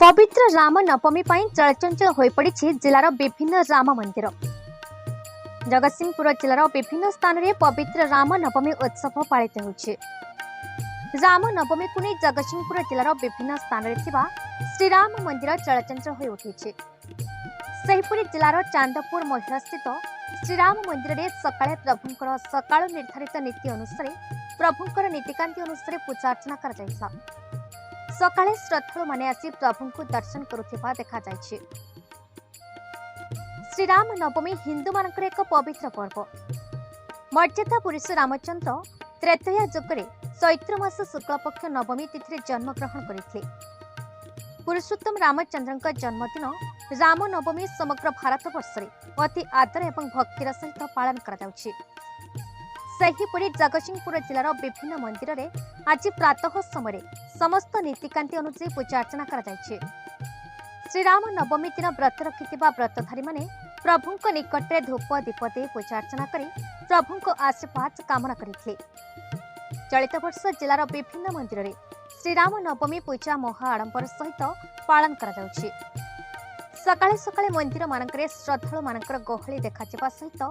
पवित्र राम नवमी चलचंचल हो पड़ी जिलार विभिन्न राम मंदिर। जगतसिंहपुर जिलार विभिन्न स्थान में पवित्र राम नवमी उत्सव पालित होछि। राम नवमी को नहीं जगतसिंहपुर जिलार विभिन्न स्थान में श्रीराम मंदिर चलचंचल हो उठी। सेहिपुरी जिलार चांदपुर महिला स्थित श्रीराम मंदिर में सकाळे प्रभुंकर सकाळ निर्धारित नीति अनुसार प्रभुंकर नीतिकांति अनुसार पूजा अर्चना कर सकाळे श्रद्धालु माने आसी प्रभु को दर्शन करुथिबा देखा जायछि। श्रीराम नवमी हिंदू मानकर एक पवित्र पर्व। मर्यादा पुरुष रामचंद्र त्रेतया जुगरे चैत्र मास शुक्ल पक्ष नवमी तिथि जन्म ग्रहण करथिले। पुरुषोत्तम रामचंद्रଙ୍କ जन्मदिन राम नवमी समग्र भारत वर्ष में अति आदर एवं भक्तिर सहित पालन करा जाउछि। सेहिपरि जगतसिंहपुर जिलार विभिन्न मंदिर में आज प्रातः समय समस्त नीतिकांति अनुसार पूजा अर्चना करा जायछि। श्रीराम नवमी दिन व्रत रखिथिबा व्रतधारी माने प्रभुंक निकटरे धूप दीप दे पूजा अर्चना करी प्रभुंक आशीर्वाद कामना करिथिले। चलित वर्ष जिलार विभिन्न मंदिर में श्रीराम नवमी पूजा महा आडंबर सहित पालन करा जाउछि। सकाळे सकाळे मंदिर मानकरे श्रद्धालु मानकर गहली देखा जिबा सहित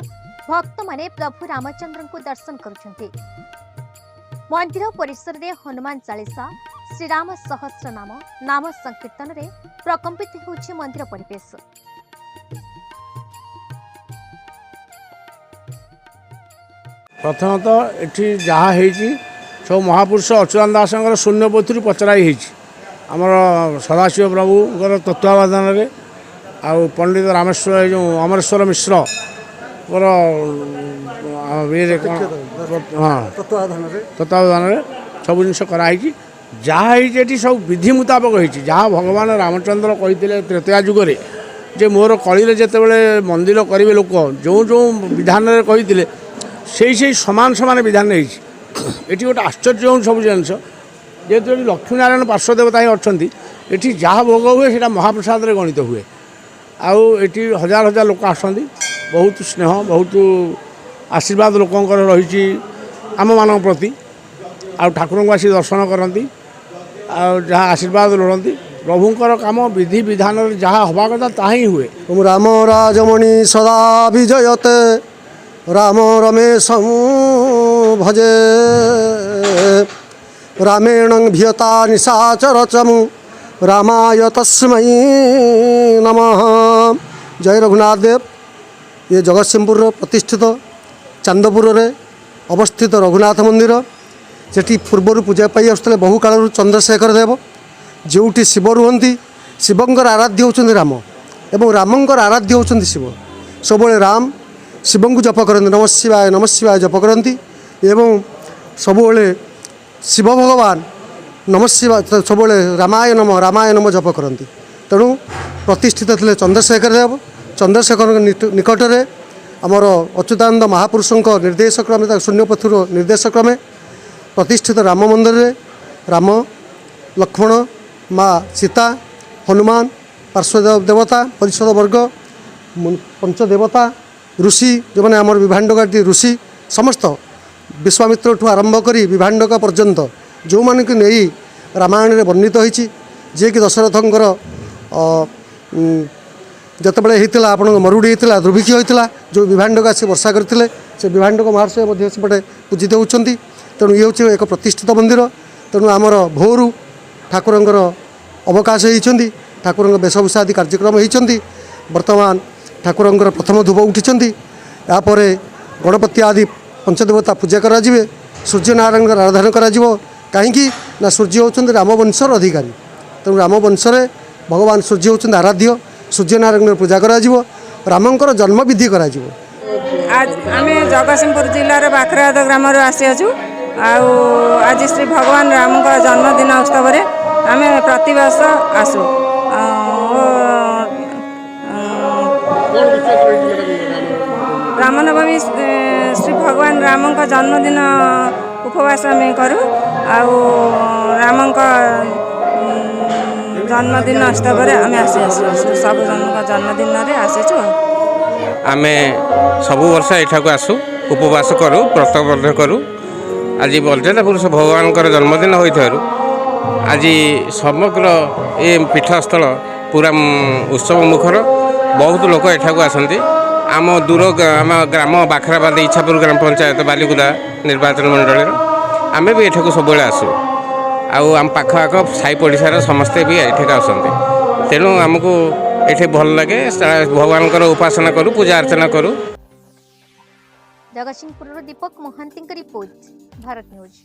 भक्त माने प्रभु रामचंद्र को दर्शन करुछन्ति। मंदिर परिसर में हनुमान चालीसा श्रीराम सहस्र नाम संकीर्तन रे प्रकंपित होछि मंदिर परिवेश। प्रथमतः एठी जहाँ होइछि सब महापुरुष अच्युतानंद दासଙ୍କର शून्यपोथी पचराई होइछि। आमर सदाशिव प्रभुଙ୍କର तत्वावधान रे आ पंडित रामेश्वर जो अमरेश्वर मिश्र तत्वावधान सब जिन कराई जहाँ सब विधि मुताबक होती। जहाँ भगवान रामचंद्र कही त्रेतया जुगरे जे मोर कली जितेबले मंदिर करेंगे लोक जो जो विधान कही से समान समान विधान होती। गोटे आश्चर्य हो सब जिन जेहेतु लक्ष्मीनारायण पार्श्वदेवता ही अच्छा ये जहाँ भोग हुए से महाप्रसाद गणित हुए। आठी हजार हजार लोक आसती बहुत स्नेह बहुत आशीर्वाद लोकंर रही आम मान प्रति आ ठाकुर को आसी दर्शन करती जहाँ आशीर्वाद लोड़ती प्रभुंर काम विधि विधान जहाँ हवा कथा ता ही हुए। राम राजमणि सदा विजयते राम रमेश भजे रामेण भियता निशाचर चमु रामाय तस्मै नमः। जय रघुनाथ देव। ये जगतसिंहपुर प्रतिष्ठित चांदपुर रे अवस्थित रघुनाथ मंदिर जेटी पूर्वर पूजा पाई आसुले बहु काल चंद्रशेखर देव जोटी शिव रुहंती। शिवंकर आराध्य होउछन्ति राम एवं रामंकर आराध्य होउछन्ति शिव। सबले राम शिव को जप करते नमः शिवाय जप करती एवं सबले शिव भगवान नमः शिवाय सब रामाय नम जप करती। तेणु प्रतिष्ठित थे चंद्रशेखर देव। चंद्रशेखर निकट में आमर अच्युतानंद महापुरुषों निर्देश क्रमे शून्यपथुर निर्देश क्रमे प्रतिष्ठित राम मंदिर रे राम लक्ष्मण माँ सीता हनुमान पार्श्वदेव देवता परिषद वर्ग पंचदेवता ऋषि जो मैंने आमर विभाण्डका ऋषि समस्त विश्वामित्र ठू आरंभ करी विभाण्डका पर्यंत जो मान की नहीं रामायण रे वर्णित होइछि जे कि दशरथंकर जतबले होता आपण मरुड़ी होता दुर्भिक्ष होता जो विभाण्डका से वर्षा करते से विभाण्डक महर्षि सेपटे पूजित होती। तेणु ये हूँ एक प्रतिष्ठित मंदिर। तेणु आमर भोरु ठाकुरंकर अवकाश होती ठाकुर वेशभूषा आदि कार्यक्रम होती। वर्तमान ठाकुरंकर प्रथम धूप उठी यापर गणपति आदि पंचदेवता पूजा कराजिवे सूर्यनारायण आराधना करा कहीं ना सूर्य होउछन्ति रामवंशर अधिकारी। तेणु रामवंशरे भगवान सूर्य होउछन्ति आराध्य सूर्यनारायण पूजा कराजिवो रामंकर जन्म विधि कराजिवो। आज आम जगतसिंहपुर जिलार बाखराद ग्राम आसी आछु। आज श्री भगवान राम का जन्मदिन उत्सव आम प्रतिवर्ष आसु। रामनवमी श्री भगवान राम का जन्मदिन उपवास आम करूँ। राम जन्मदिन उत्सव आम आसी सब जन्मदिन आसीचु। आम सब वर्ष एठाक आसु उपवास करूँ व्रत करूँ। आज मर्यादा पुरुष भगवान जन्मदिन होइथारु ଆଜି ସମଗ୍ର ଏ ପୀଠସ୍ଥଳ ପୁରା ଉତ୍ସବ ମୁଖର। ବହୁତ ଲୋକ ଏଠାକୁ ଆସନ୍ତି। ଆମ ଆମ ଗ୍ରାମ ବାଖରାବାଦ ଇଚ୍ଛାପୁର ଗ୍ରାମ ପଞ୍ଚାୟତ ବାଲିକୁଦା ନିର୍ବାଚନ ମଣ୍ଡଳୀର ଆମେ ବି ଏଠାକୁ ସବୁବେଳେ ଆସୁ। ଆଉ ଆମ ପାଖ ଆଖ ସାହି ପଡ଼ିଶାର ସମସ୍ତେ ବି ଏଠାକୁ ଆସନ୍ତି। ତେଣୁ ଆମକୁ ଏଠି ଭଲ ଲାଗେ। ଭଗବାନଙ୍କର ଉପାସନା କରୁ, ପୂଜା ଅର୍ଚ୍ଚନା କରୁ। ଜଗତସିଂହପୁରରୁ ଦୀପକ ମହାନ୍ତିଙ୍କ ରିପୋର୍ଟ, ଭାରତ ନ୍ୟୁଜ୍।